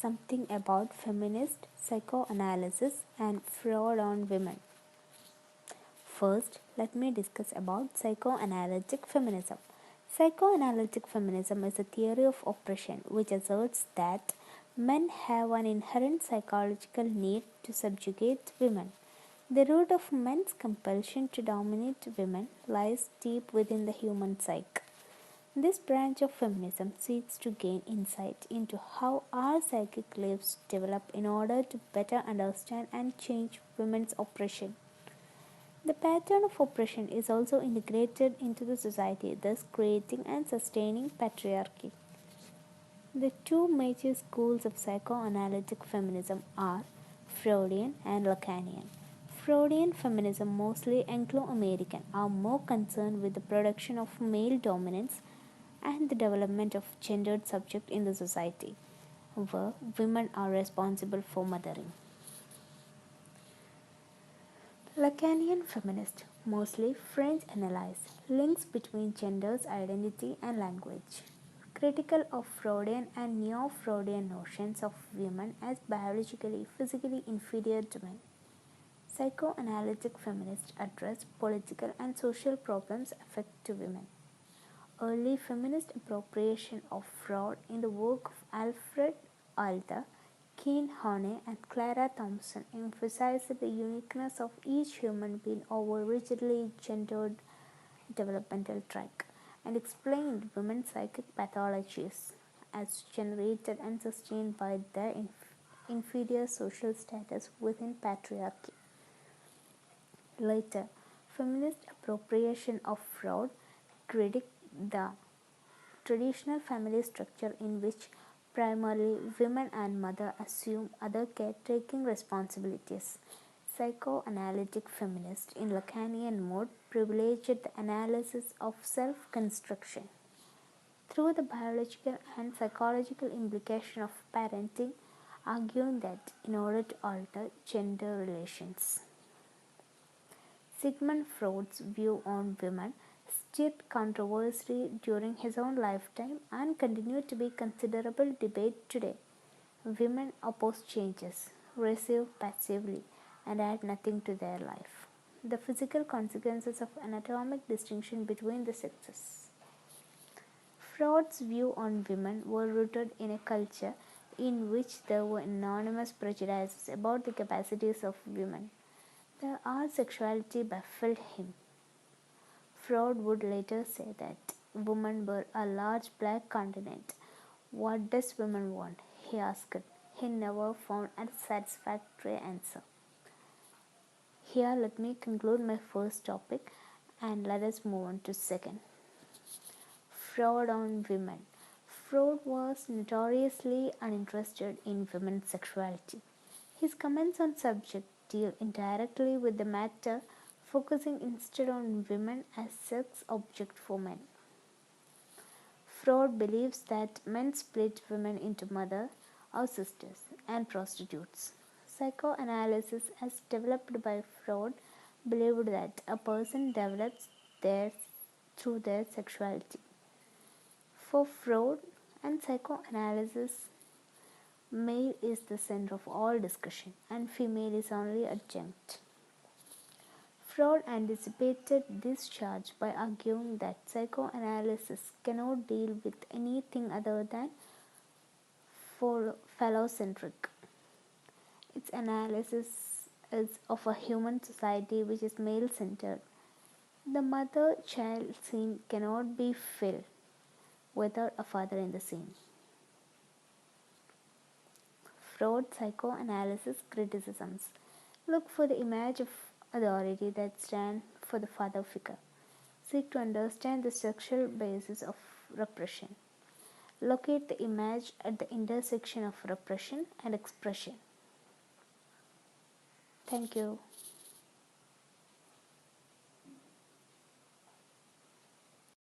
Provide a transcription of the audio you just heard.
something about feminist psychoanalysis and Freud on women. First, let me discuss about psychoanalytic feminism. Psychoanalytic feminism is a theory of oppression which asserts that men have an inherent psychological need to subjugate women. The root of men's compulsion to dominate women lies deep within the human psyche. This branch of feminism seeks to gain insight into how our psychic lives develop in order to better understand and change women's oppression. The pattern of oppression is also integrated into the society, thus creating and sustaining patriarchy. The two major schools of psychoanalytic feminism are Freudian and Lacanian. Freudian feminism, mostly Anglo-American, are more concerned with the production of male dominance and the development of gendered subject in the society, where women are responsible for mothering. Lacanian feminist, mostly French, analyze links between genders, identity, and language. Critical of Freudian and neo-Freudian notions of women as biologically, physically inferior to men. Psychoanalytic feminists address political and social problems affect to women. Early feminist appropriation of Freud in the work of Alfred Adler, Keen Horney, and Clara Thompson emphasized the uniqueness of each human being over rigidly gendered developmental track and explained women's psychic pathologies as generated and sustained by their inferior social status within patriarchy. Later, feminist appropriation of Freud critiqued the traditional family structure in which primarily women and mother assume other caretaking responsibilities. Psychoanalytic feminists in Lacanian mode privileged the analysis of self-construction through the biological and psychological implication of parenting, arguing that in order to alter gender relations. Sigmund Freud's view on women stirred controversy during his own lifetime and continued to be considerable debate today. Women oppose changes, receive passively, and add nothing to their life. The physical consequences of anatomic distinction between the sexes. Freud's view on women were rooted in a culture in which there were enormous prejudices about the capacities of women. Our sexuality baffled him. Freud would later say that women were a large black continent. What does women want? He asked. He never found a satisfactory answer. Here let me conclude my first topic and let us move on to second. Freud on women. Freud was notoriously uninterested in women's sexuality. His comments on subject deal indirectly with the matter, focusing instead on women as sex object for men. Freud believes that men split women into mother or sisters and prostitutes. Psychoanalysis, as developed by Freud, believed that a person develops through their sexuality. For Freud and psychoanalysis, male is the center of all discussion and female is only adjunct. Freud anticipated this charge by arguing that psychoanalysis cannot deal with anything other than phallocentric. Its analysis is of a human society which is male-centered. The mother-child scene cannot be filled without a father in the scene. Freud psychoanalysis criticisms. Look for the image of authority that stands for the father figure. Seek to understand the sexual basis of repression. Locate the image at the intersection of repression and expression. Thank you.